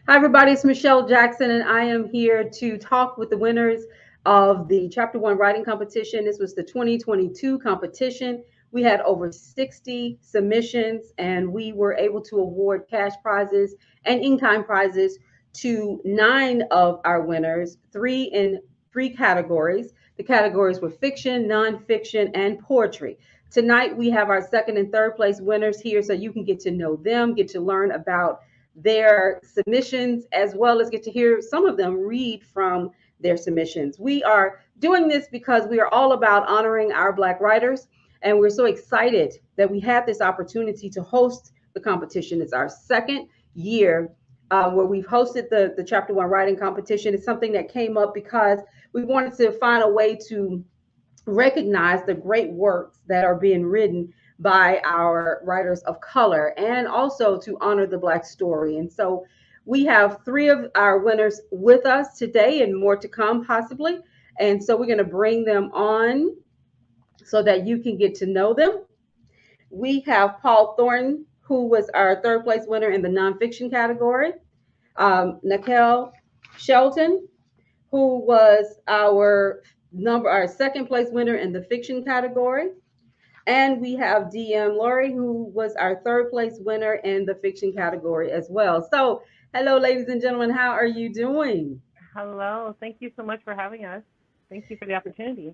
Hi, everybody. It's Michelle Jackson, and I am here to talk with the winners of the Chapter One Writing Competition. This was the 2022 competition. We had over 60 submissions, and we were able to award cash prizes and in kind prizes to nine of our winners, three in three categories. The categories were fiction, nonfiction, and poetry. Tonight, we have our second and third place winners here so you can get to know them, get to learn about their submissions, as well as get to hear some of them read from their submissions. We are doing this because we are all about honoring our Black writers, and we're so excited that we had this opportunity to host the competition. It's our second year where we've hosted the Chapter One Writing Competition. It's something that came up because we wanted to find a way to recognize the great works that are being written by our writers of color and also to honor the Black story. And so we have three of our winners with us today and more to come, possibly. And so we're going to bring them on so that you can get to know them. We have Paul Thornton, who was our third place winner in the nonfiction category, Nikkele Shelton, who was our second place winner in the fiction category. And we have DM Lewry, who was our third place winner in the fiction category as well. So, hello, ladies and gentlemen, how are you doing? Hello. Thank you so much for having us. Thank you for the opportunity.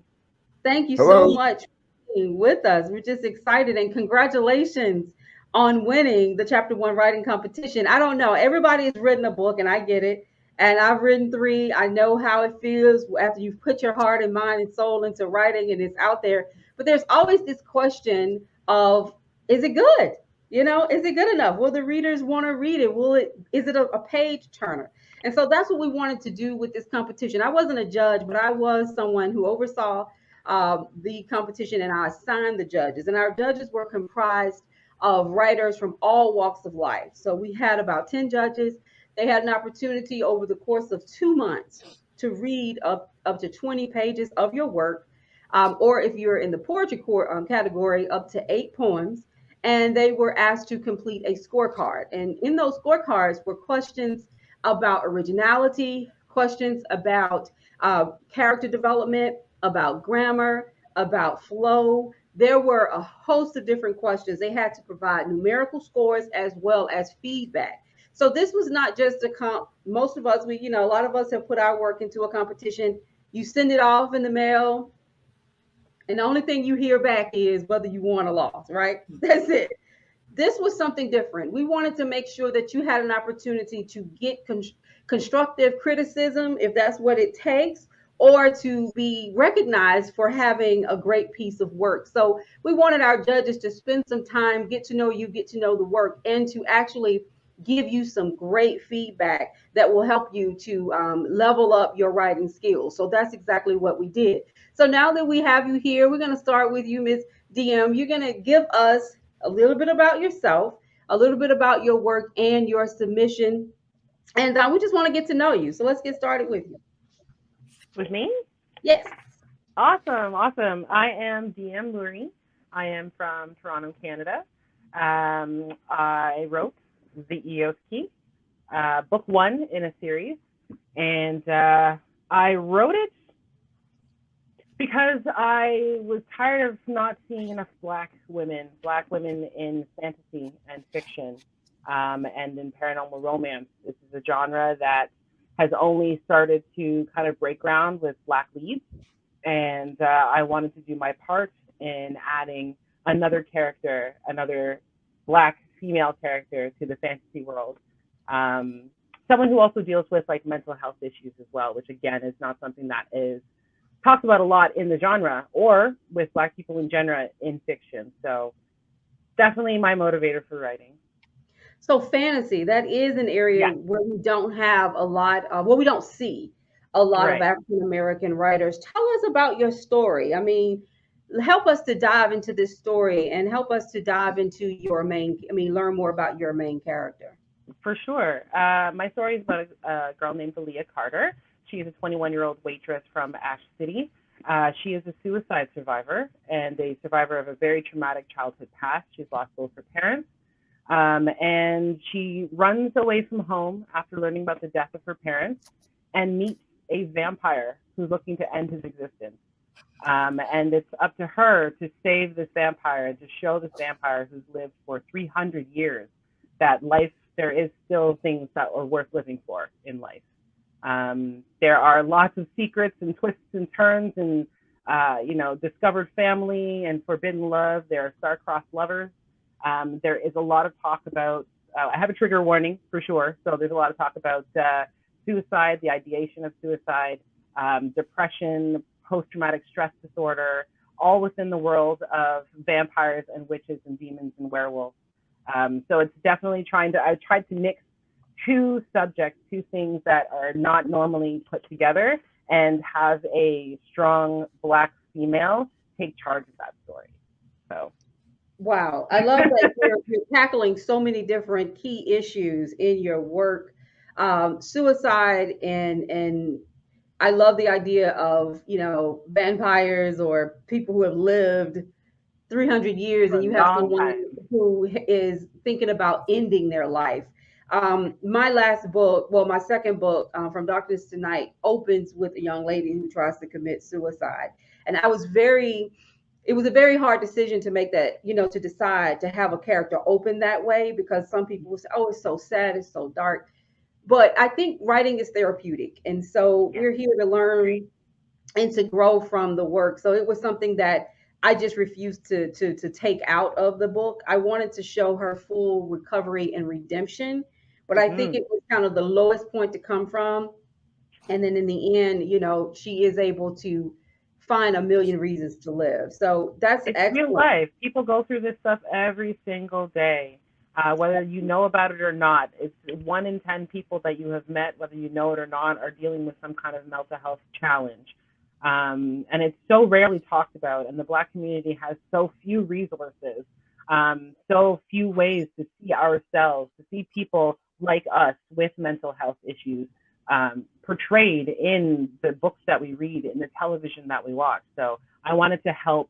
Thank you so Hello. much for being with us. We're just excited and congratulations on winning the Chapter One writing competition. I don't know, everybody has written a book, and I get it. And I've written three. I know how it feels after you've put your heart and mind and soul into writing and it's out there. But there's always this question of, is it good? Is it good enough? Will the readers want to read it? Is it a page turner? And so that's what we wanted to do with this competition. I wasn't a judge, but I was someone who oversaw the competition, and I assigned the judges. And our judges were comprised of writers from all walks of life. So we had about 10 judges. They had an opportunity over the course of 2 months to read up to 20 pages of your work, or if you're in the poetry category, up to 8 poems. And they were asked to complete a scorecard. And in those scorecards were questions about originality, questions about character development, about grammar, about flow. There were a host of different questions. They had to provide numerical scores as well as feedback. So this was not just a comp. Most of us, a lot of us have put our work into a competition. You send it off in the mail, and the only thing you hear back is whether you won or lost, right? That's it. This was something different. We wanted to make sure that you had an opportunity to get constructive criticism, if that's what it takes, or to be recognized for having a great piece of work. So we wanted our judges to spend some time, get to know you, get to know the work, and to actually give you some great feedback that will help you to level up your writing skills. So that's exactly what we did. So now that we have you here, we're going to start with you, Miss DM. You're going to give us a little bit about yourself, a little bit about your work and your submission. And we just want to get to know you. So let's get started with you. With me? Yes. Awesome. Awesome. I am DM Lewry. I am from Toronto, Canada. I wrote the Eos Key, book one in a series. And I wrote it because I was tired of not seeing enough Black women in fantasy and fiction, and in paranormal romance. This is a genre that has only started to kind of break ground with Black leads, and I wanted to do my part in adding another character, another Black female character to the fantasy world. Someone who also deals with like mental health issues as well, which again is not something that is talked about a lot in the genre or with Black people in general in fiction. So definitely my motivator for writing. So fantasy, that is an area Yeah, where we don't have a lot of, well, we don't see a lot of right. African American writers. Tell us about your story. I mean, help us to dive into this story and help us to dive into learn more about your main character. For sure. My story is about a girl named Aaliyah Carter. She is a 21-year-old waitress from Ash City. She is a suicide survivor and a survivor of a very traumatic childhood past. She's lost both her parents. And she runs away from home after learning about the death of her parents and meets a vampire who's looking to end his existence. And it's up to her to save this vampire and to show this vampire who's lived for 300 years that life, there is still things that are worth living for in life. There are lots of secrets and twists and turns and, discovered family and forbidden love. There are star-crossed lovers. There is a lot of talk about, I have a trigger warning for sure. So there's a lot of talk about suicide, the ideation of suicide, depression, post-traumatic stress disorder, all within the world of vampires and witches and demons and werewolves. So it's definitely I tried to mix two subjects, two things that are not normally put together, and have a strong Black female take charge of that story. So. Wow, I love that you're tackling so many different key issues in your work, suicide, and I love the idea of vampires or people who have lived 300 years, and you have someone who is thinking about ending their life. My last book, well, my second book, From Darkness to Night, opens with a young lady who tries to commit suicide, and it was a very hard decision to make that, to decide to have a character open that way, because some people will say, oh, it's so sad, it's so dark. But I think writing is therapeutic. And so we're here to learn and to grow from the work. So it was something that I just refused to take out of the book. I wanted to show her full recovery and redemption, but I think it was kind of the lowest point to come from. And then in the end, she is able to find a million reasons to live. So that's excellent. Real life. People go through this stuff every single day. Whether you know about it or not, it's 1 in 10 people that you have met, whether you know it or not, are dealing with some kind of mental health challenge. And it's so rarely talked about, and the Black community has so few resources, so few ways to see ourselves, to see people like us with mental health issues portrayed in the books that we read, in the television that we watch. So I wanted to help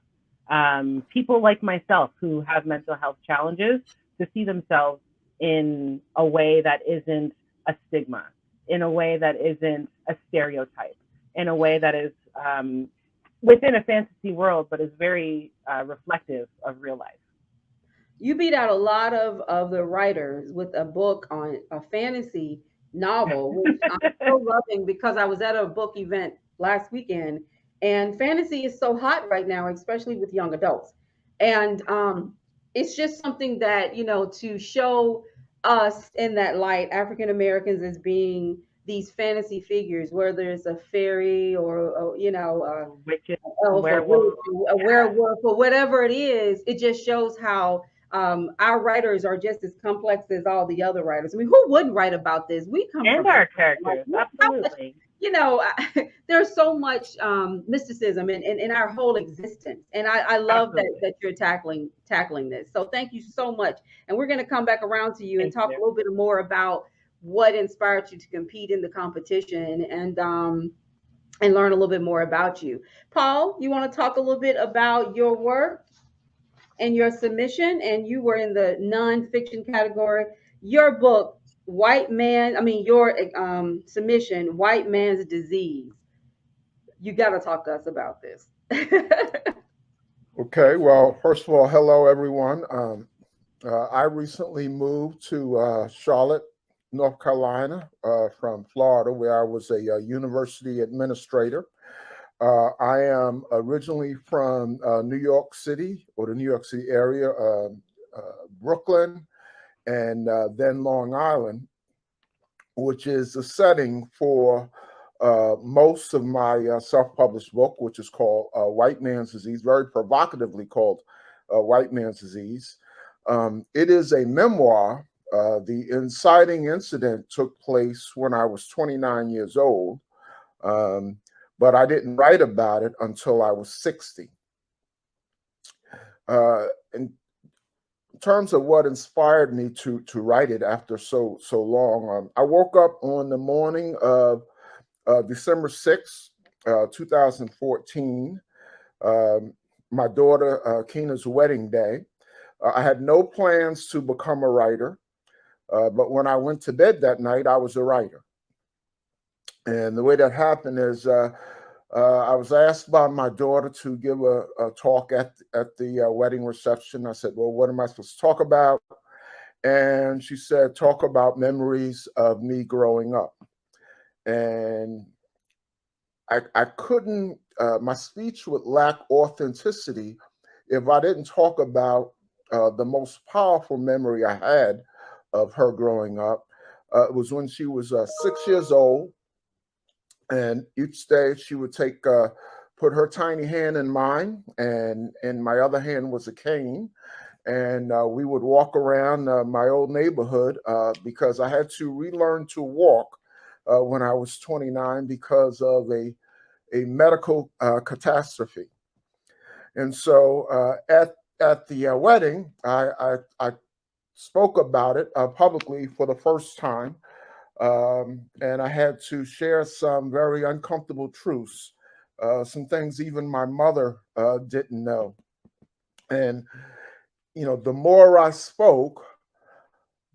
people like myself who have mental health challenges to see themselves in a way that isn't a stigma, in a way that isn't a stereotype, in a way that is within a fantasy world, but is very reflective of real life. You beat out a lot of the writers with a book on a fantasy novel, which I'm so loving, because I was at a book event last weekend, and fantasy is so hot right now, especially with young adults. And it's just something that, to show us in that light, African Americans, as being these fantasy figures, whether it's a fairy or a werewolf or whatever it is. It just shows how our writers are just as complex as all the other writers. I mean, who wouldn't write about this? We come and from our characters, absolutely. There's so much mysticism in our whole existence, and I love that you're tackling this. So thank you so much, and we're going to come back around to you and talk a little bit more about what inspired you to compete in the competition, and learn a little bit more about you. Paul, you want to talk a little bit about your work and your submission? And you were in the nonfiction category. Your book, your submission, White Man's Disease. You got to talk to us about this. Okay, well, first of all, hello, everyone. I recently moved to Charlotte, North Carolina, from Florida, where I was a university administrator. I am originally from New York City, or the New York City area, Brooklyn, and then Long Island, which is the setting for most of my self-published book, which is called White Man's Disease, very provocatively called White Man's Disease. It is a memoir. The inciting incident took place when I was 29 years old, but I didn't write about it until I was 60. In terms of what inspired me to write it after so long, I woke up on the morning of December 6th, 2014, my daughter Keena's wedding day. I had no plans to become a writer, but when I went to bed that night, I was a writer. And the way that happened is I was asked by my daughter to give a talk at the wedding reception. I said, well, what am I supposed to talk about? And she said, talk about memories of me growing up. And I couldn't, my speech would lack authenticity if I didn't talk about the most powerful memory I had of her growing up. It was when she was 6 years old. And each day she would put her tiny hand in mine, and in my other hand was a cane. And we would walk around my old neighborhood because I had to relearn to walk when I was 29 because of a medical catastrophe. And so at the wedding, I spoke about it publicly for the first time. And I had to share some very uncomfortable truths, some things even my mother didn't know. And, you know, the more I spoke,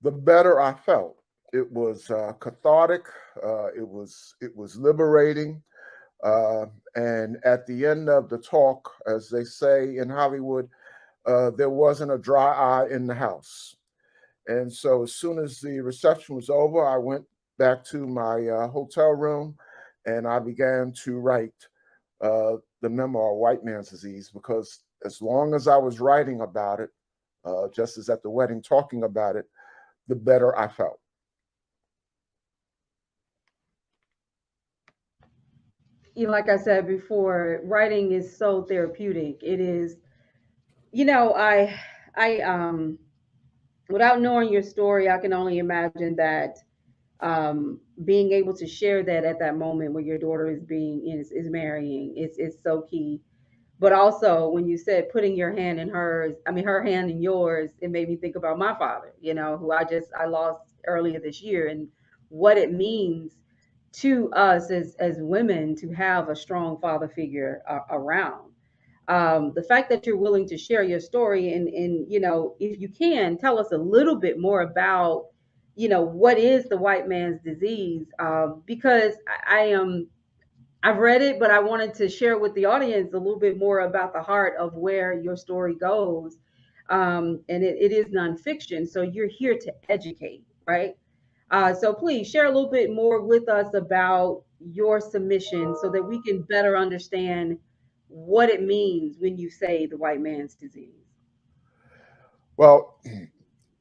the better I felt. It was cathartic. It was liberating. And at the end of the talk, as they say in Hollywood, there wasn't a dry eye in the house. And so as soon as the reception was over, I went back to my hotel room and I began to write the memoir, White Man's Disease, because as long as I was writing about it, just as at the wedding talking about it, the better I felt. You know, like I said before, writing is so therapeutic. It is, you know, I without knowing your story, I can only imagine that being able to share that at that moment where your daughter is marrying is so key. But also when you said putting your hand in hers, I mean her hand in yours, it made me think about my father, you know, who I lost earlier this year, and what it means to us as women to have a strong father figure around. The fact that you're willing to share your story, and you know, if you can tell us a little bit more about, you know, what is the white man's disease, because I am, I've read it, but I wanted to share with the audience a little bit more about the heart of where your story goes. And it is nonfiction, so you're here to educate, right? So please share a little bit more with us about your submission so that we can better understand what it means when you say the white man's disease. Well,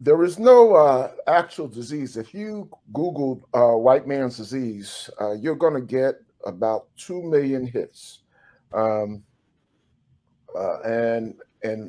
there is no actual disease. If you Googled white man's disease, you're going to get about 2 million hits. Um, and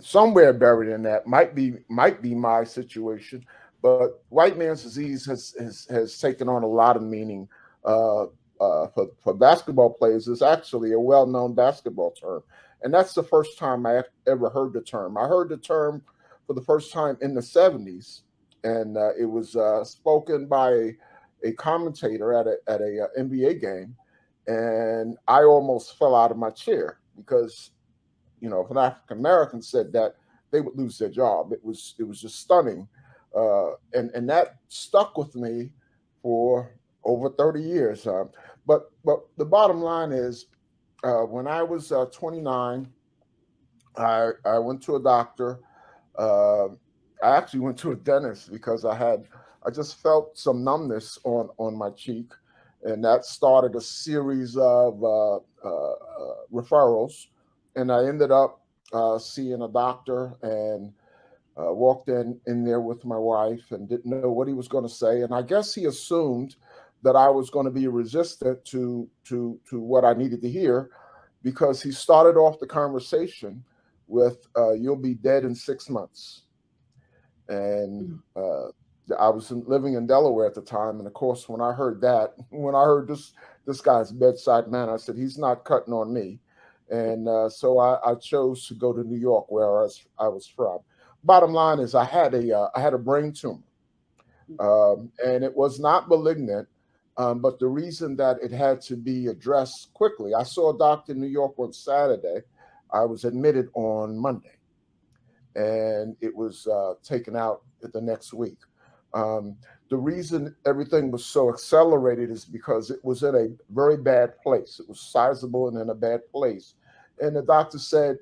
somewhere buried in that might be my situation, but white man's disease has taken on a lot of meaning. For basketball players, it's actually a well-known basketball term, and that's the first time I ever heard the term. I heard the term for the first time in the '70s, and it was spoken by a commentator at a NBA game, and I almost fell out of my chair because, you know, if an African American said that, they would lose their job. It was just stunning, and that stuck with me for over 30 years. But the bottom line is, when I was 29, I went to a doctor. Uh, I actually went to a dentist because I just felt some numbness on my cheek, and that started a series of referrals, and I ended up seeing a doctor and walked in there with my wife and didn't know what he was going to say, and I guess he assumed that I was going to be resistant to what I needed to hear, because he started off the conversation with "You'll be dead in 6 months." And I was living in Delaware at the time, and of course, when I heard that, when I heard this guy's bedside manner, I said, "He's not cutting on me." And so I chose to go to New York, where I was from. Bottom line is, I had a brain tumor, and it was not malignant. But the reason that it had to be addressed quickly, I saw a doctor in New York on Saturday. I was admitted on Monday. and it was taken out the next week. The reason everything was so accelerated is because it was in a very bad place. It was sizable and in a bad place. And the doctor said,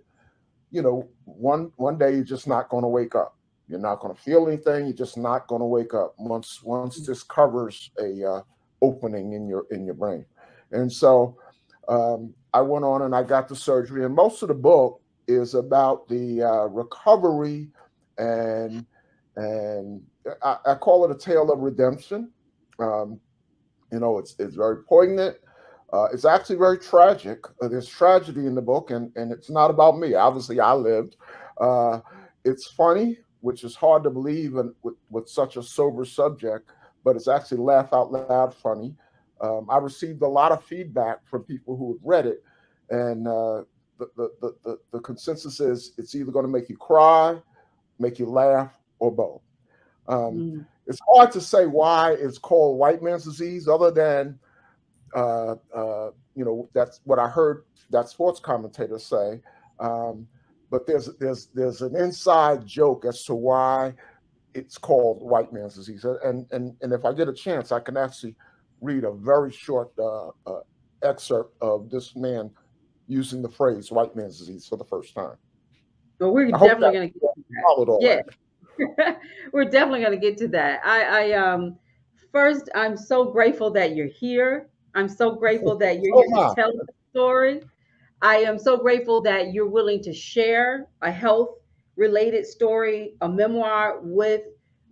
one day you're just not going to wake up. You're not going to feel anything. You're just not going to wake up once this covers a opening in your brain. And so I went on and I got the surgery. And most of the book is about the recovery, and I call it a tale of redemption. It's very poignant. It's actually very tragic. There's tragedy in the book, and it's not about me. Obviously, I lived. It's funny, which is hard to believe with such a sober subject, but it's actually laugh out loud funny. I received a lot of feedback from people who have read it, and the consensus is it's either going to make you cry, make you laugh, or both. It's hard to say why it's called white man's disease, other than that's what I heard that sports commentators say. But there's an inside joke as to why it's called white man's disease. And if I get a chance, I can actually read a very short excerpt of this man using the phrase white man's disease for the first time. Well, we're definitely going to get to that. Yeah. We're definitely going to get to that. First, I'm so grateful that you're here. I'm so grateful that you're here to tell the story. I am so grateful that you're willing to share a health-related story, a memoir with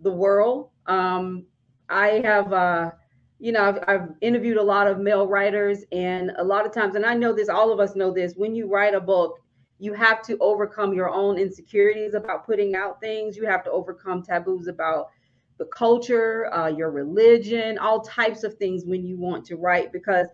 the world. I have, I've interviewed a lot of male writers, and a lot of times, and I know this, all of us know this, when you write a book, you have to overcome your own insecurities about putting out things. You have to overcome taboos about the culture, your religion, all types of things when you want to write, because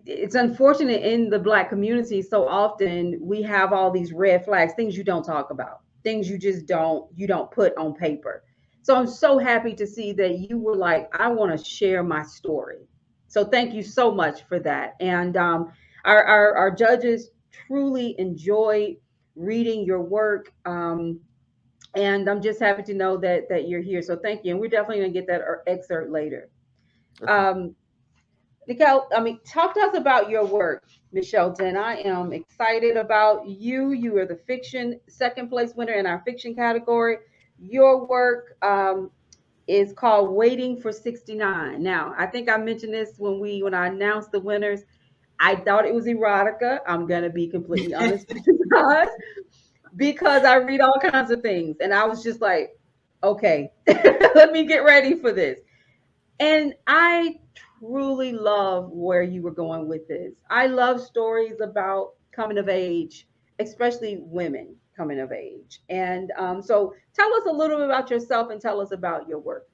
it's unfortunate in the Black community. So often we have all these red flags, things you don't talk about, things you just don't put on paper. So I'm so happy to see that you were like, I want to share my story. So thank you so much for that. And our judges truly enjoy reading your work. And I'm just happy to know that you're here. So thank you. And we're definitely going to get that excerpt later. Okay. Nikkele, talk to us about your work, Ms. Shelton. I am excited about you. You are the fiction second place winner in our fiction category. Your work is called Waiting for 69. Now, I think I mentioned this when I announced the winners. I thought it was erotica. I'm going to be completely honest with you guys, because I read all kinds of things. And I was just like, okay, let me get ready for this. And I truly love where you were going with this. I love stories about coming of age, especially women coming of age. And so tell us a little bit about yourself and tell us about your work.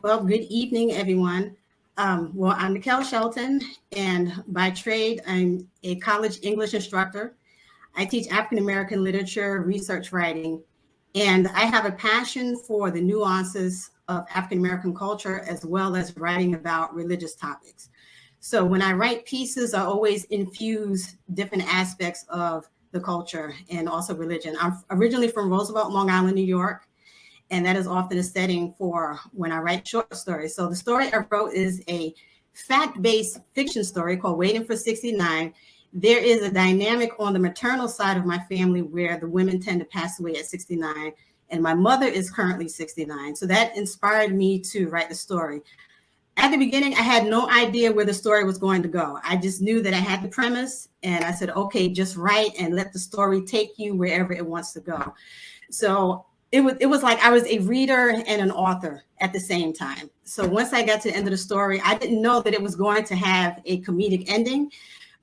Well, good evening, everyone. I'm Nikkele Shelton, and by trade, I'm a college English instructor. I teach African-American literature, research writing, and I have a passion for the nuances of African-American culture, as well as writing about religious topics. So when I write pieces, I always infuse different aspects of the culture and also religion. I'm originally from Roosevelt, Long Island, New York, and that is often a setting for when I write short stories. So the story I wrote is a fact-based fiction story called Waiting for 69. There is a dynamic on the maternal side of my family where the women tend to pass away at 69, and my mother is currently 69. So that inspired me to write the story. At the beginning, I had no idea where the story was going to go. I just knew that I had the premise, and I said, okay, just write and let the story take you wherever it wants to go. So it was like I was a reader and an author at the same time. So once I got to the end of the story, I didn't know that it was going to have a comedic ending.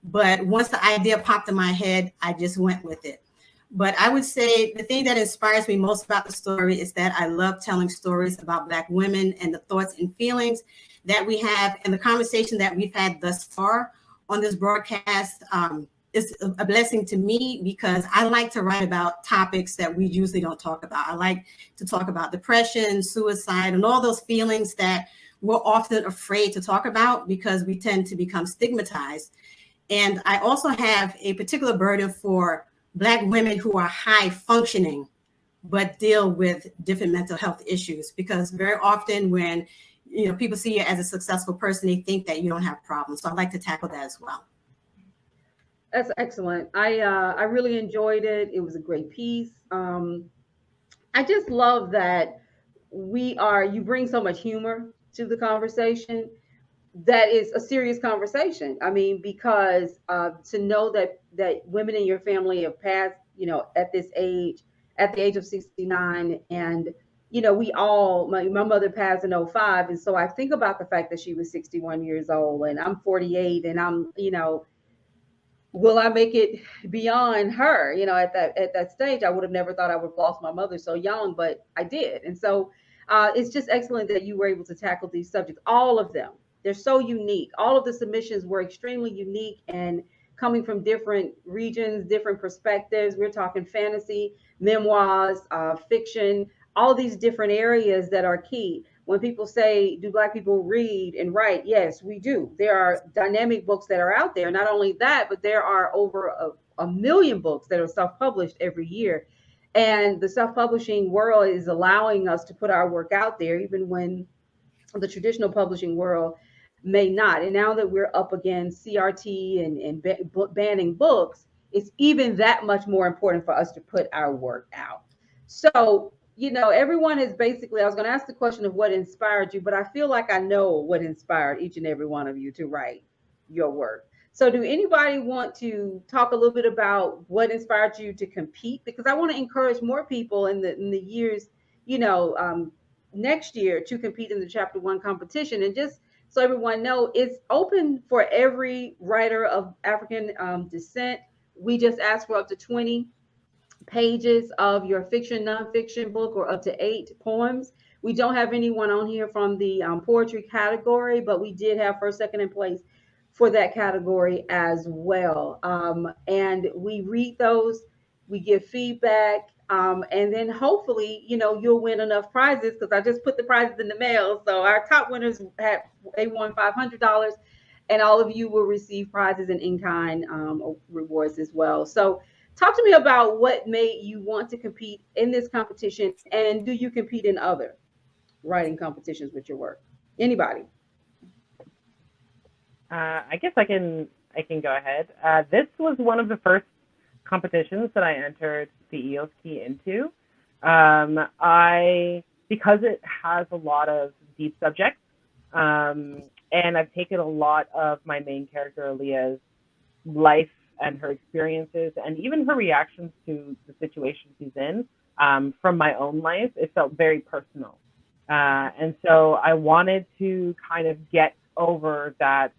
But once the idea popped in my head, I just went with it. But I would say the thing that inspires me most about the story is that I love telling stories about Black women and the thoughts and feelings that we have, and the conversation that we've had thus far on this broadcast is a blessing to me, because I like to write about topics that we usually don't talk about. I like to talk about depression, suicide, and all those feelings that we're often afraid to talk about because we tend to become stigmatized. And I also have a particular burden for Black women who are high functioning, but deal with different mental health issues. Because very often when people see you as a successful person, they think that you don't have problems. So I'd like to tackle that as well. That's excellent. I really enjoyed it. It was a great piece. I just love that you bring so much humor to the conversation. That is a serious conversation. I mean, because to know that women in your family have passed, at this age, at the age of 69, and we all, my mother passed in '05, and so I think about the fact that she was 61 years old, and I'm 48, and I'm, will I make it beyond her? At that stage, I would have never thought I would have lost my mother so young, but I did. And so it's just excellent that you were able to tackle these subjects, all of them. They're so unique. All of the submissions were extremely unique and coming from different regions, different perspectives. We're talking fantasy, memoirs, fiction, all these different areas that are key. When people say, do Black people read and write? Yes, we do. There are dynamic books that are out there. Not only that, but there are over a million books that are self-published every year. And the self-publishing world is allowing us to put our work out there, even when the traditional publishing world may not. And now that we're up against CRT and banning books, it's even that much more important for us to put our work out. So, everyone is basically, I was going to ask the question of what inspired you, but I feel like I know what inspired each and every one of you to write your work. So do anybody want to talk a little bit about what inspired you to compete? Because I want to encourage more people in the years, next year to compete in the Chapter 1 competition. And just so everyone know, it's open for every writer of African descent. We just asked for up to 20 pages of your fiction, nonfiction book, or up to 8 poems. We don't have anyone on here from the poetry category, but we did have first, second, and place for that category as well. And we read those, we give feedback, and then hopefully, you'll win enough prizes, because I just put the prizes in the mail. So our top winners they won $500, and all of you will receive prizes and in-kind rewards as well. So talk to me about what made you want to compete in this competition, and do you compete in other writing competitions with your work? Anybody? I guess I can go ahead. This was one of the first competitions that I entered the Eos Key into. Because it has a lot of deep subjects, and I've taken a lot of my main character Aaliyah's life and her experiences and even her reactions to the situation she's in from my own life. It felt very personal. And so I wanted to kind of get over that.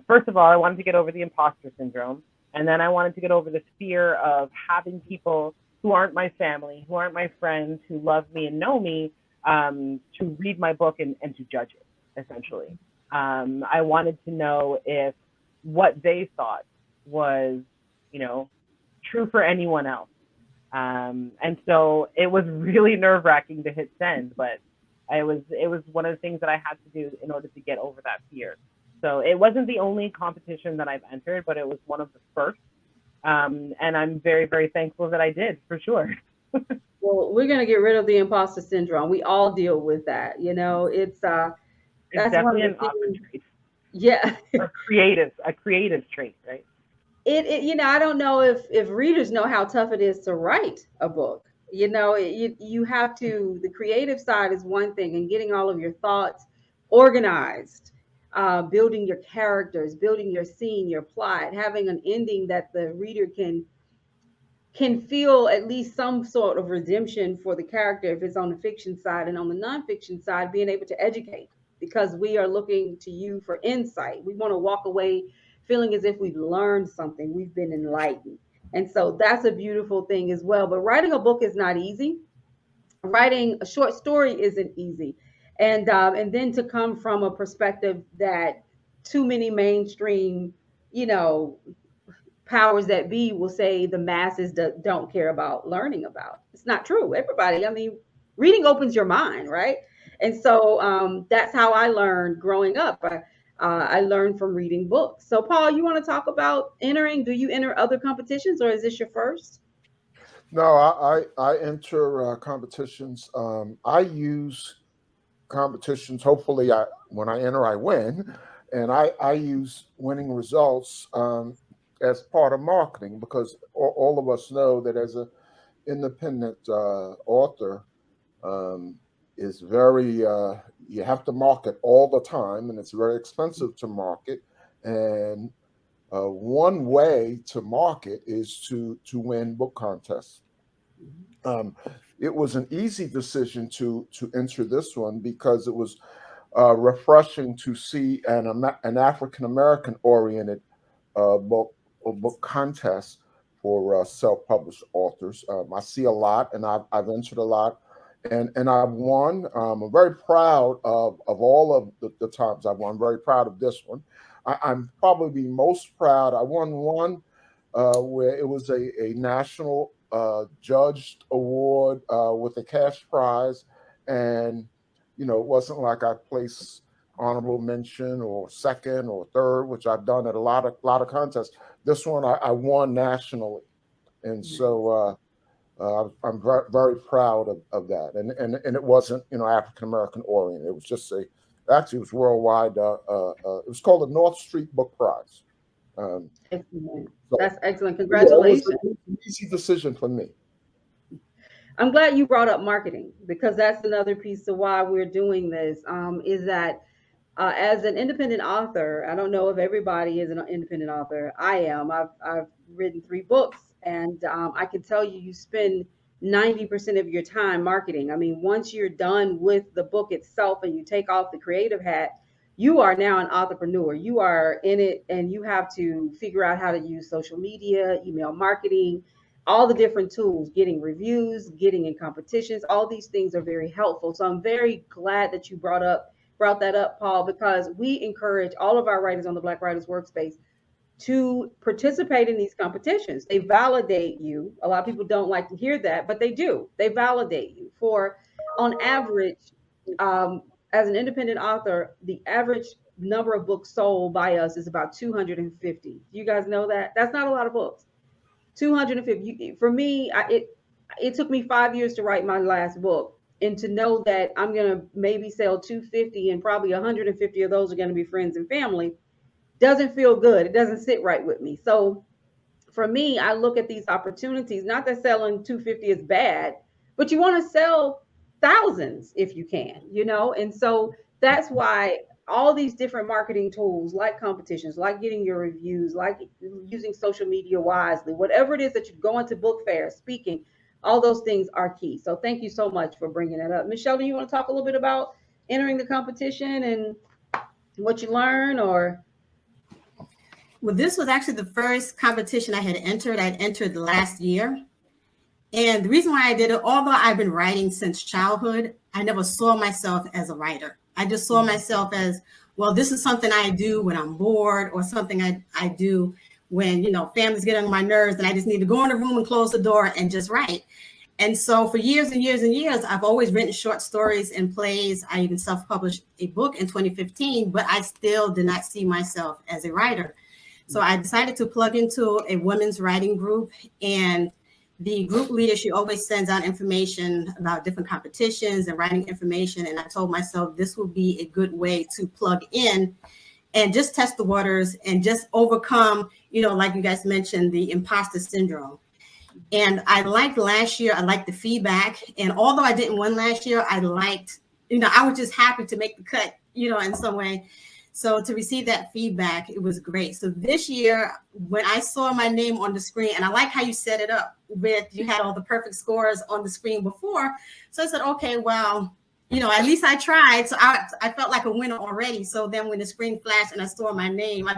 First of all, I wanted to get over the imposter syndrome. And then I wanted to get over this fear of having people who aren't my family, who aren't my friends, who love me and know me, to read my book and to judge it, essentially. I wanted to know if what they thought was, true for anyone else. And so it was really nerve-wracking to hit send, but it was one of the things that I had to do in order to get over that fear. So it wasn't the only competition that I've entered, but it was one of the first. And I'm very, very thankful that I did, for sure. Well, we're going to get rid of the imposter syndrome. We all deal with that. It's definitely an awesome trait. Yeah. A creative trait, right? I don't know if readers know how tough it is to write a book. You have to, the creative side is one thing, and getting all of your thoughts organized, building your characters, building your scene, your plot, having an ending that the reader can feel at least some sort of redemption for the character if it's on the fiction side, and on the nonfiction side, being able to educate, because we are looking to you for insight. We want to walk away feeling as if we've learned something, we've been enlightened. And so that's a beautiful thing as well. But writing a book is not easy. Writing a short story isn't easy. And then to come from a perspective that too many mainstream, powers that be will say the masses don't care about learning about. It's not true. Everybody, reading opens your mind, right? And so that's how I learned growing up. I learned from reading books. So, Paul, you want to talk about entering? Do you enter other competitions, or is this your first? No, I enter competitions. I use competitions. Hopefully, when I enter, I win, and I use winning results as part of marketing, because all of us know that as an independent author, um, is very you have to market all the time, and it's very expensive to market. And one way to market is to win book contests. Um, it was an easy decision to enter this one because it was refreshing to see an African American oriented book contest for self-published authors. I see a lot, and I've entered a lot, and I've won. I'm very proud of all of the times I've won. I'm very proud of this one. I'm probably most proud. I won one where it was a national judged award with a cash prize, and it wasn't like I placed honorable mention or second or third, which I've done at a lot of contests. This one I won nationally, and so I'm very, very proud of that. And it wasn't African American oriented. It was just actually it was worldwide. It was called the North Street Book Prize. Excellent. So, That's excellent. yeah, Congratulations. it was an easy decision for me. I'm glad you brought up marketing, because that's another piece of why we're doing this. Is that as an independent author, I don't know if everybody is an independent author. I am. I've written 3 books, and I can tell you, you spend 90% of your time marketing. I mean, once you're done with the book itself and you take off the creative hat, you are now an entrepreneur. You are in it, and you have to figure out how to use social media, email marketing, all the different tools, getting reviews, getting in competitions. All these things are very helpful. So I'm very glad that you brought that up, Paul, because we encourage all of our writers on the Black Writers Workspace to participate in these competitions. They validate you. A lot of people don't like to hear that, but they do. They validate you. On average, um, as an independent author, the average number of books sold by us is about 250. Do you guys know that? That's not a lot of books. 250. For me, it took me 5 years to write my last book, and to know that I'm going to maybe sell 250 and probably 150 of those are going to be friends and family doesn't feel good. It doesn't sit right with me. So for me, I look at these opportunities, not that selling 250 is bad, but you want to sell thousands if you can. And so that's why all these different marketing tools, like competitions, like getting your reviews, like using social media wisely, whatever it is that you go into book fairs, speaking, all those things are key. So thank you so much for bringing that up. Michelle, do you want to talk a little bit about entering the competition and what you learn, or? Well, this was actually the first competition I had entered. I'd entered last year. And the reason why I did it, although I've been writing since childhood, I never saw myself as a writer. I just saw myself as, well, this is something I do when I'm bored, or something I do when, families get on my nerves and I just need to go in a room and close the door and just write. And so for years and years and years, I've always written short stories and plays. I even self-published a book in 2015, but I still did not see myself as a writer. So I decided to plug into a women's writing group, and the group leader, she always sends out information about different competitions and writing information. And I told myself this would be a good way to plug in and just test the waters and just overcome, like you guys mentioned, the imposter syndrome. And I liked last year, I liked the feedback. And although I didn't win last year, I liked, I was just happy to make the cut, in some way. So to receive that feedback, it was great. So this year, when I saw my name on the screen, and I like how you set it up with, you had all the perfect scores on the screen before. So I said, okay, well, at least I tried. So I felt like a winner already. So then when the screen flashed and I saw my name,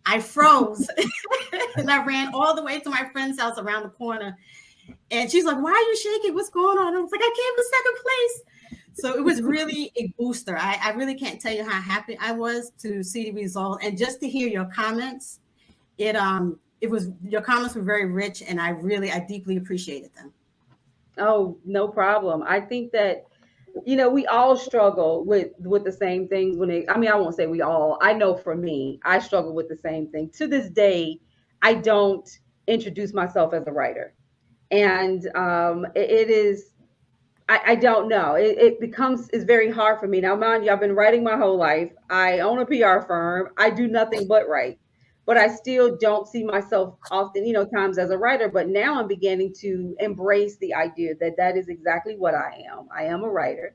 I froze. And I ran all the way to my friend's house around the corner. And she's like, why are you shaking? What's going on? I was like, I came in second place. So it was really a booster. I really can't tell you how happy I was to see the result, and just to hear your comments. Your comments were very rich, and I deeply appreciated them. Oh, no problem. I think that we all struggle with the same things I mean, I won't say we all. I know for me, I struggle with the same thing. To this day, I don't introduce myself as a writer. And it is, I don't know. It becomes, it's very hard for me. Now, mind you, I've been writing my whole life. I own a PR firm. I do nothing but write. But I still don't see myself often, times as a writer. But now I'm beginning to embrace the idea that that is exactly what I am. I am a writer.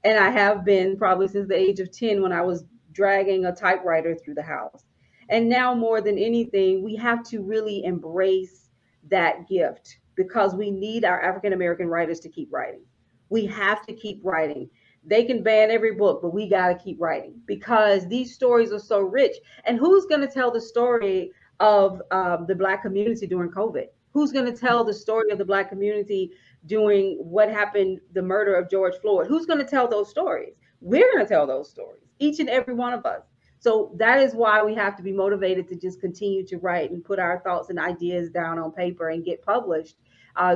And I have been probably since the age of 10 when I was dragging a typewriter through the house. And now more than anything, we have to really embrace that gift because we need our African American writers to keep writing. We have to keep writing. They can ban every book, but we got to keep writing because these stories are so rich. And who's going to tell the story of the Black community during COVID? Who's going to tell the story of the Black community doing what happened, the murder of George Floyd? Who's going to tell those stories? We're going to tell those stories, each and every one of us. So that is why we have to be motivated to just continue to write and put our thoughts and ideas down on paper and get published,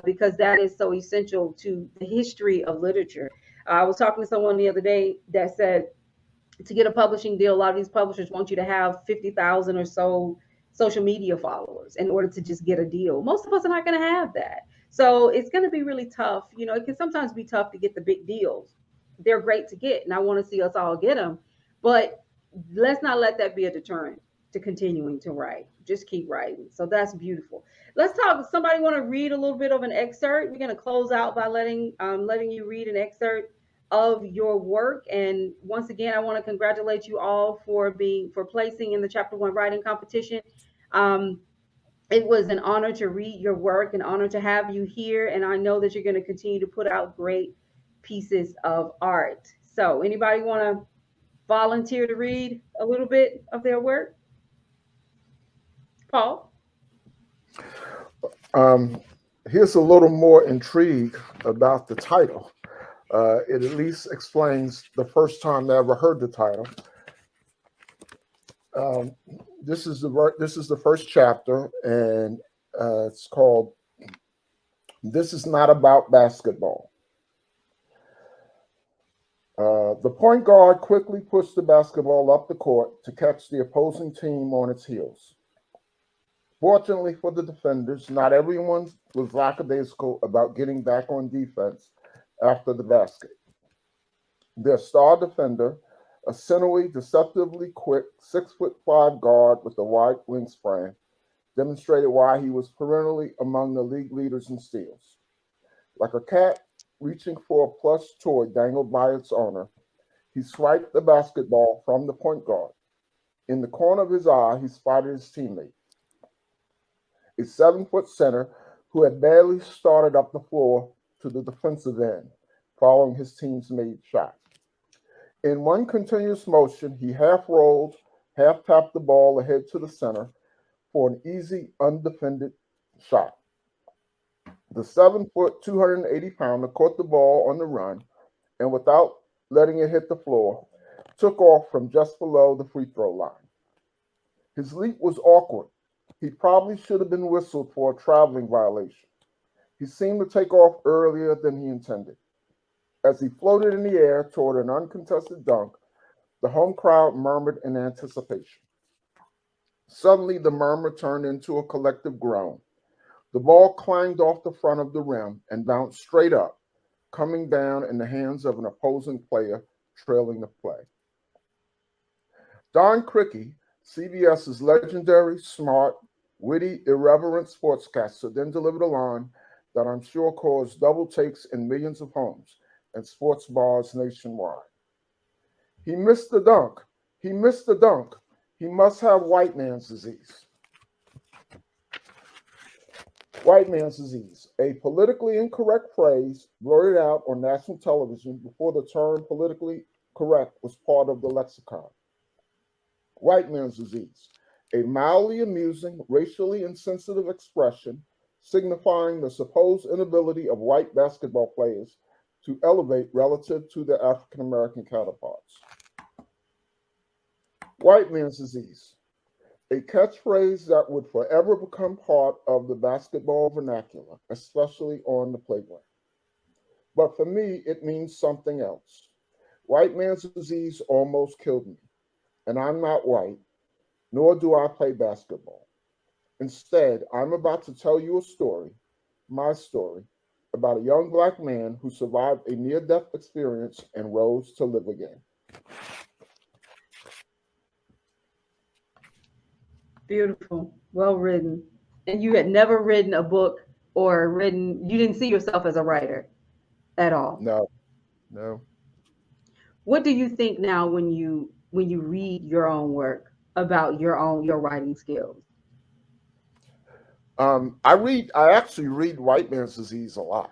because that is so essential to the history of literature. I was talking to someone the other day that said to get a publishing deal, a lot of these publishers want you to have 50,000 or so social media followers in order to just get a deal. Most of us are not going to have that. So it's going to be really tough. It can sometimes be tough to get the big deals. They're great to get, and I want to see us all get them. But let's not let that be a deterrent to continuing to write. Just keep writing. So that's beautiful. Let's talk. Somebody want to read a little bit of an excerpt? We're going to close out by letting you read an excerpt of your work. And once again, I want to congratulate you all for placing in the Chapter 1 writing competition. It was an honor to read your work, an honor to have you here, and I know that you're going to continue to put out great pieces of art. So anybody want to volunteer to read a little bit of their work? Paul? Here's a little more intrigue about the title. It at least explains the first time I ever heard the title. This is the first chapter, and it's called "This Is Not About Basketball." The point guard quickly pushed the basketball up the court to catch the opposing team on its heels. Fortunately for the defenders, not everyone was lackadaisical about getting back on defense after the basket. Their star defender, a sinewy, deceptively quick 6'5" guard with a wide wingspan, demonstrated why he was perennially among the league leaders in steals. Like a cat reaching for a plush toy dangled by its owner, he swiped the basketball from the point guard. In the corner of his eye, he spotted his teammate, a 7-foot center who had barely started up the floor to the defensive end, following his team's made shot. In one continuous motion, he half rolled, half tapped the ball ahead to the center for an easy, undefended shot. The 7-foot, 280-pounder caught the ball on the run and, without letting it hit the floor, took off from just below the free throw line. His leap was awkward. He probably should have been whistled for a traveling violation. He seemed to take off earlier than he intended. As he floated in the air toward an uncontested dunk, the home crowd murmured in anticipation. Suddenly, the murmur turned into a collective groan. The ball clanged off the front of the rim and bounced straight up, coming down in the hands of an opposing player trailing the play. Don Criqui, CBS's legendary, smart, witty, irreverent sportscaster, then delivered a line that I'm sure caused double takes in millions of homes and sports bars nationwide. He missed the dunk. He missed the dunk. He must have white man's disease. White man's disease, a politically incorrect phrase blurted out on national television before the term politically correct was part of the lexicon. White man's disease, a mildly amusing, racially insensitive expression signifying the supposed inability of white basketball players to elevate relative to their African American counterparts. White man's disease, a catchphrase that would forever become part of the basketball vernacular, especially on the playground. but for me, it means something else. White man's disease almost killed me, and I'm not white, nor do I play basketball. Instead, I'm about to tell you a story, my story, about a young Black man who survived a near death experience and rose to live again. Beautiful. Well written. And you had never written a book or written, you didn't see yourself as a writer at all. No, no. What do you think now when you read your own work about your writing skills? I actually read White Man's Disease a lot.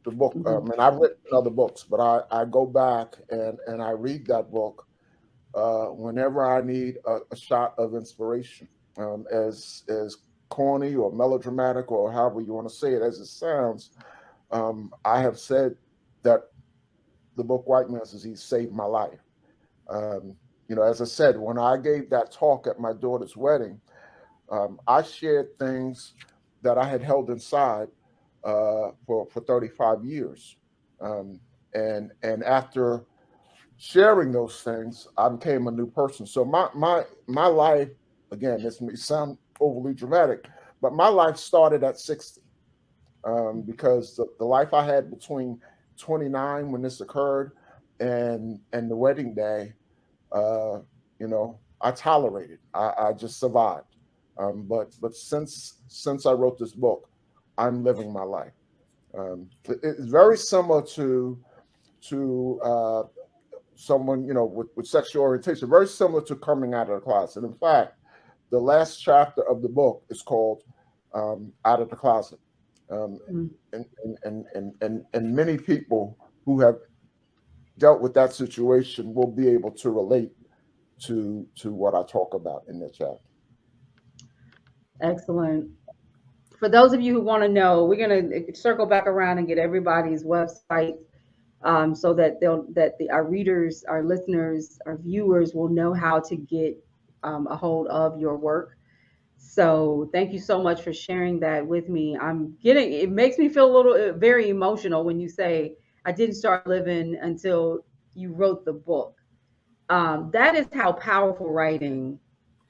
The book, Mhm. and I've written other books, but I go back and I read that book whenever I need a shot of inspiration. As corny or melodramatic or however you want to say it as it sounds, I have said that the book White Man's Disease saved my life. As I said, when I gave that talk at my daughter's wedding, I shared things that I had held inside for 35 years. And after sharing those things, I became a new person. So my life, again, this may sound overly dramatic, but my life started at 60 because the life I had between 29 when this occurred and the wedding day, I tolerated. I just survived. But since I wrote this book, I'm living my life. It's very similar to someone with sexual orientation, very similar to coming out of the closet. In fact, the last chapter of the book is called "Out of the Closet," Mm. and many people who have dealt with that situation will be able to relate to what I talk about in that chapter. Excellent. For those of you who want to know, we're going to circle back around and get everybody's website so that our readers, our listeners, our viewers will know how to get a hold of your work. So thank you so much for sharing that with me. It makes me feel a little very emotional when you say I didn't start living until you wrote the book. That is how powerful writing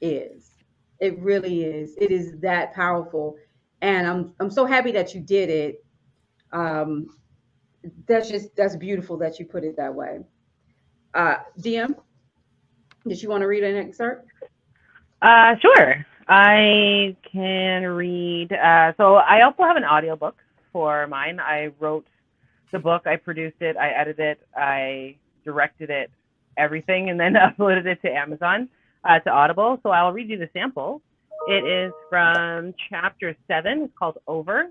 is. It really is. It is that powerful, and I'm so happy that you did it. Um, that's beautiful that you put it that way. DM, did you want to read an excerpt? Sure. I can read. So I also have an audiobook for mine. I wrote the book, I produced it, I edited it, I directed it, everything, and then uploaded it to Amazon, to Audible. So I'll read you the sample. It is from chapter 7. It's called Over.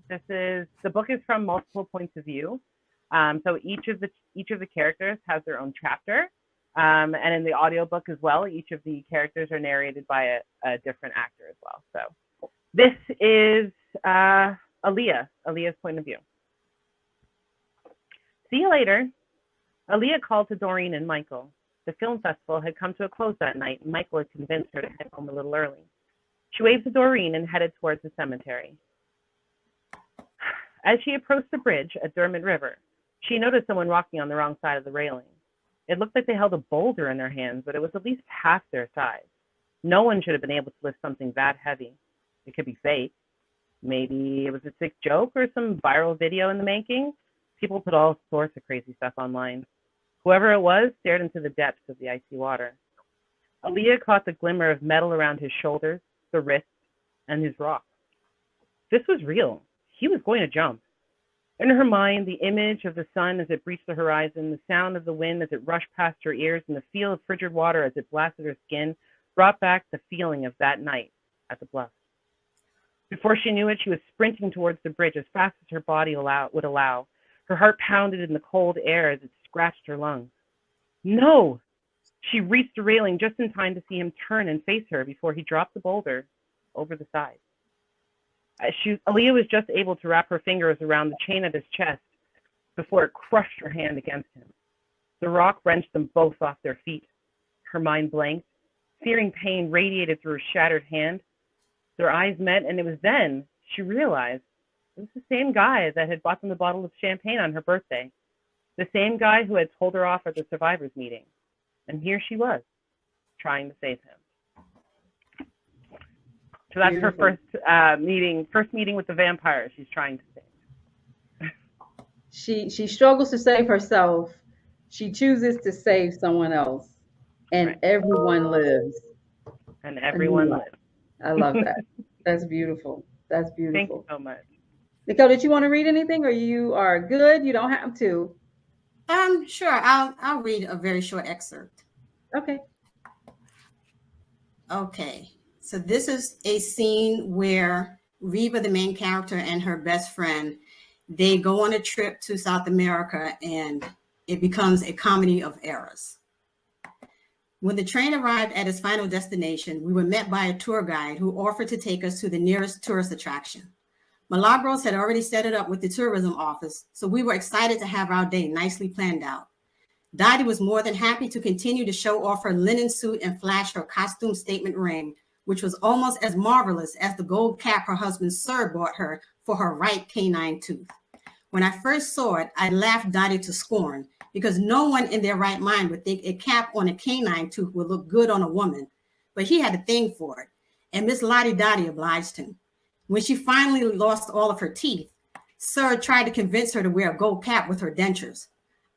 The book is from multiple points of view. So each of the characters has their own chapter. And in the audiobook as well, each of the characters are narrated by a different actor as well. So this is Aaliyah's point of view. See you later. Aaliyah called to Doreen and Michael. The film festival had come to a close that night, and Michael had convinced her to head home a little early. She waved to Doreen and headed towards the cemetery. As she approached the bridge at Dermot River, she noticed someone walking on the wrong side of the railing. It looked like they held a boulder in their hands, but it was at least half their size. No one should have been able to lift something that heavy. It could be fake. Maybe it was a sick joke or some viral video in the making. People put all sorts of crazy stuff online. Whoever it was stared into the depths of the icy water. Aaliyah caught the glimmer of metal around his shoulders, the wrists, and his rock. This was real. He was going to jump. In her mind, the image of the sun as it breached the horizon, the sound of the wind as it rushed past her ears, and the feel of frigid water as it blasted her skin brought back the feeling of that night at the bluff. Before she knew it, she was sprinting towards the bridge as fast as her body would allow. Her heart pounded in the cold air as it scratched her lungs. No! She reached the railing just in time to see him turn and face her before he dropped the boulder over the side. Aaliyah was just able to wrap her fingers around the chain at his chest before it crushed her hand against him. The rock wrenched them both off their feet. Her mind blanked. Searing pain radiated through her shattered hand. Their eyes met, and it was then she realized It was the same guy that had bought them the bottle of champagne on her birthday. The same guy who had told her off at the survivors meeting. And here she was, trying to save him. So that's Beautiful. her first meeting with the vampire she's trying to save. She struggles to save herself. She chooses to save someone else. And Right. everyone lives. And everyone lives. I love that. That's beautiful. That's beautiful. Thank you so much. Nikkele, did you want to read anything, or you are good? You don't have to. Sure. I'll read a very short excerpt. Okay. Okay. So this is a scene where Reva, the main character, and her best friend, they go on a trip to South America, and it becomes a comedy of errors. When the train arrived at its final destination, we were met by a tour guide who offered to take us to the nearest tourist attraction. Milagros had already set it up with the tourism office, so we were excited to have our day nicely planned out. Dottie was more than happy to continue to show off her linen suit and flash her costume statement ring, which was almost as marvelous as the gold cap her husband Sir bought her for her right canine tooth. When I first saw it, I laughed Dottie to scorn, because no one in their right mind would think a cap on a canine tooth would look good on a woman, but he had a thing for it, and Miss Lottie Dottie obliged him. When she finally lost all of her teeth, Sir tried to convince her to wear a gold cap with her dentures.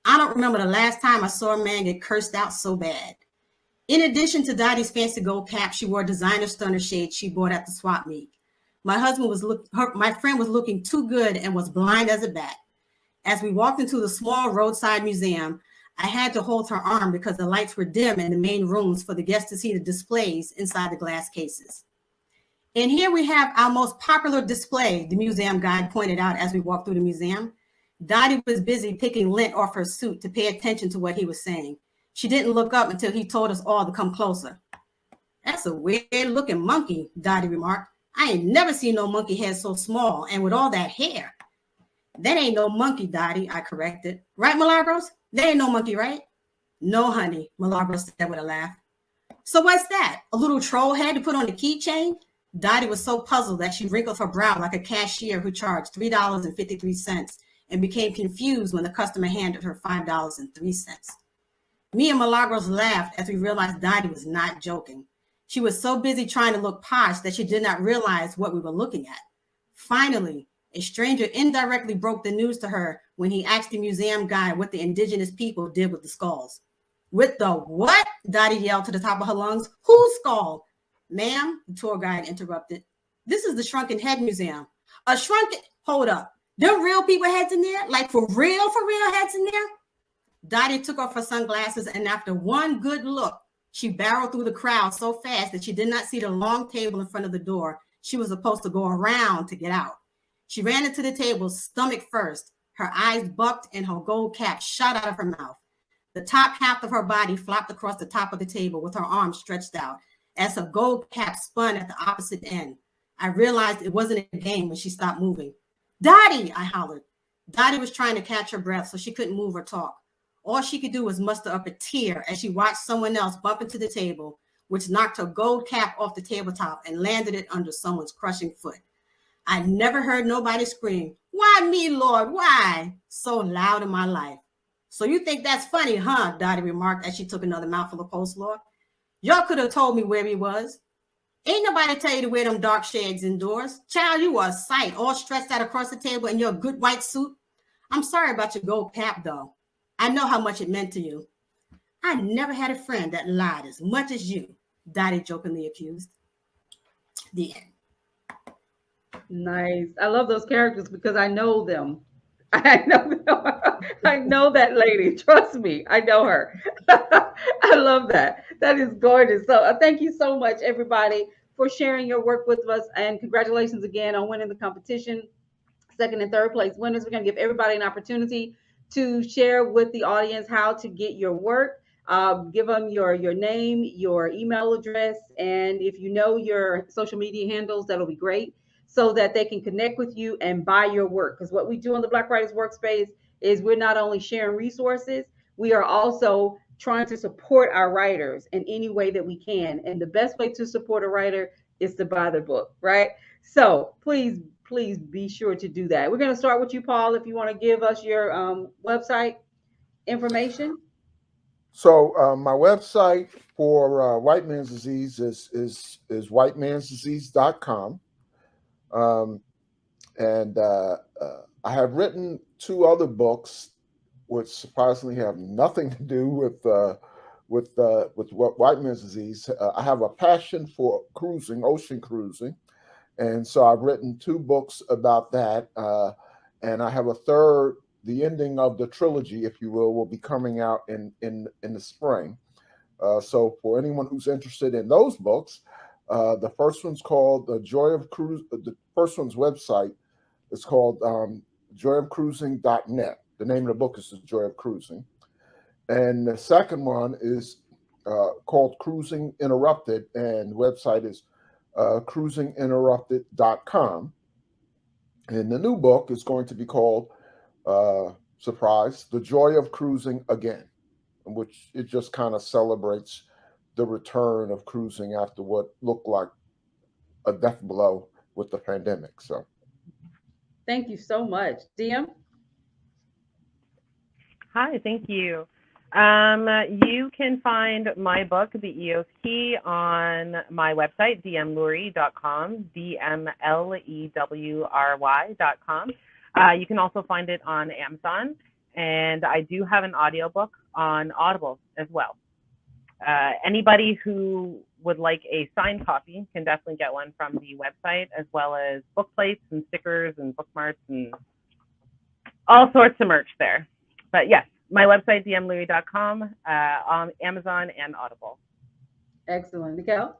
I don't remember the last time I saw a man get cursed out so bad. In addition to Dottie's fancy gold cap, she wore designer stunner shades she bought at the swap meet. My friend was looking too good and was blind as a bat. As we walked into the small roadside museum, I had to hold her arm because the lights were dim in the main rooms for the guests to see the displays inside the glass cases. And here we have our most popular display, the museum guide pointed out as we walked through the museum. Dottie was busy picking lint off her suit to pay attention to what he was saying. She didn't look up until he told us all to come closer. That's a weird looking monkey, Dottie remarked. I ain't never seen no monkey head so small and with all that hair. That ain't no monkey, Dottie, I corrected. Right, Milagros? That ain't no monkey, right? No, honey, Milagros said with a laugh. So what's that? A little troll head to put on a keychain? Dottie was so puzzled that she wrinkled her brow like a cashier who charged $3.53 and became confused when the customer handed her $5.03. Me and Milagros laughed as we realized Dottie was not joking. She was so busy trying to look posh that she did not realize what we were looking at. Finally, a stranger indirectly broke the news to her when he asked the museum guide what the indigenous people did with the skulls. With the what? Dottie yelled to the top of her lungs. Whose skull? Ma'am, the tour guide interrupted. This is the Shrunken Head Museum. A shrunken, hold up. There real people heads in there? Like for real heads in there? Dottie took off her sunglasses, and after one good look, she barreled through the crowd so fast that she did not see the long table in front of the door she was supposed to go around to get out. She ran into the table, stomach first. Her eyes bucked and her gold cap shot out of her mouth. The top half of her body flopped across the top of the table with her arms stretched out as her gold cap spun at the opposite end. I realized it wasn't a game when she stopped moving. Dottie, I hollered. Dottie was trying to catch her breath so she couldn't move or talk. All she could do was muster up a tear as she watched someone else bump into the table, which knocked her gold cap off the tabletop and landed it under someone's crushing foot. I never heard nobody scream, "Why me, Lord, why?" so loud in my life. So you think that's funny, huh? Dottie remarked as she took another mouthful of coleslaw. Y'all could have told me where he was. Ain't nobody tell you to wear them dark shades indoors. Child, you are a sight, all stretched out across the table in your good white suit. I'm sorry about your gold cap, though. I know how much it meant to you. I never had a friend that lied as much as you, Dottie jokingly accused. The end. Nice. I love those characters because I know them. I know them. I know that lady. Trust me. I know her. I love that. That is gorgeous. So thank you so much, everybody, for sharing your work with us. And congratulations again on winning the competition. Second and third place winners. We're going to give everybody an opportunity to share with the audience how to get your work. Give them your name, your email address, and if you know your social media handles, that'll be great, so that they can connect with you and buy your work. Because what we do on the Black Writers Workspace is we're not only sharing resources, we are also trying to support our writers in any way that we can. And the best way to support a writer is to buy their book, right? So please please be sure to do that. We're going to start with you, Paul, if you want to give us your website information. So my website for white man's disease is whitemansdisease.com. And I have written 2 other books, which surprisingly have nothing to do with what white man's disease. I have a passion for cruising, ocean cruising, and so I've written 2 books about that. And I have a third. The ending of the trilogy, if you will be coming out in the spring. So for anyone who's interested in those books, the first one's called The Joy of Cruise. The first one's website is called joyofcruising.net. The name of the book is The Joy of Cruising. And the second one is called Cruising Interrupted, and the website is cruisinginterrupted.com. And the new book is going to be called surprise, The Joy of Cruising Again, which it just kind of celebrates the return of cruising after what looked like a death blow with the pandemic. So thank you so much. DM? Hi, thank you. You can find my book, The Eos Key, on my website, dmlewry.com, dmlewry.com. You can also find it on Amazon, and I do have an audiobook on Audible as well. Anybody who would like a signed copy can definitely get one from the website, as well as book plates and stickers and bookmarks and all sorts of merch there. But yes, my website, dmlewry.com, on Amazon and Audible. Excellent. Nikkele?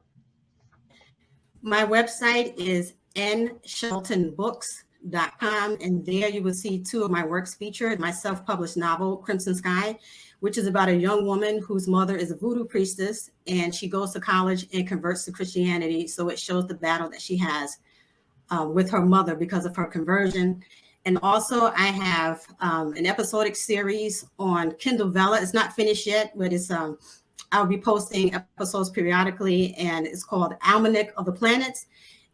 My website is nsheltonbooks.com, and there you will see 2 of my works featured. My self-published novel, Crimson Sky, which is about a young woman whose mother is a voodoo priestess, and she goes to college and converts to Christianity. So it shows the battle that she has with her mother because of her conversion. And also I have an episodic series on Kindle Vella. It's not finished yet, but it's I'll be posting episodes periodically, and it's called Almanac of the Planets.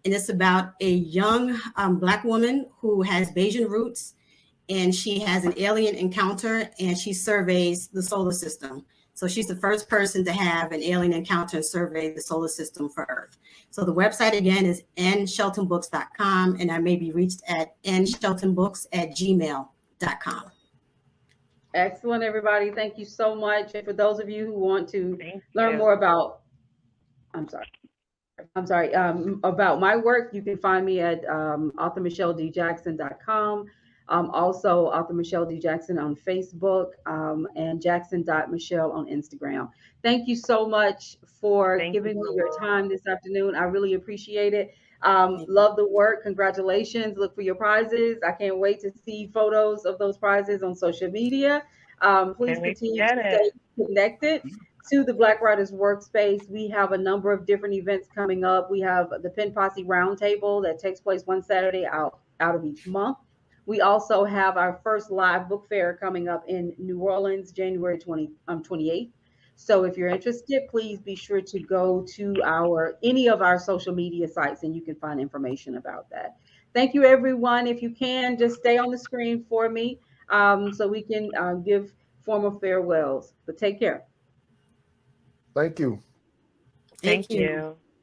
And it's about a young Black woman who has Bayesian roots, and she has an alien encounter, and she surveys the solar system. So she's the first person to have an alien encounter and survey the solar system for Earth. So the website again is nsheltonbooks.com, and I may be reached at nsheltonbooks@gmail.com. Excellent, everybody. Thank you so much. And for those of you who want to learn more about, about my work, you can find me at authormichelledjackson.com. Also, author Michelle D. Jackson on Facebook, and jackson.michelle on Instagram. Thank you so much for giving me your time this afternoon. I really appreciate it. Love the work. Congratulations. Look for your prizes. I can't wait to see photos of those prizes on social media. Please continue to stay connected to the Black Writers Workspace. We have a number of different events coming up. We have the Pen Posse Roundtable that takes place one Saturday out of each month. We also have our first live book fair coming up in New Orleans, January 28th. So if you're interested, please be sure to go to any of our social media sites, and you can find information about that. Thank you, everyone. If you can, just stay on the screen for me so we can give formal farewells. But take care. Thank you. Thank you.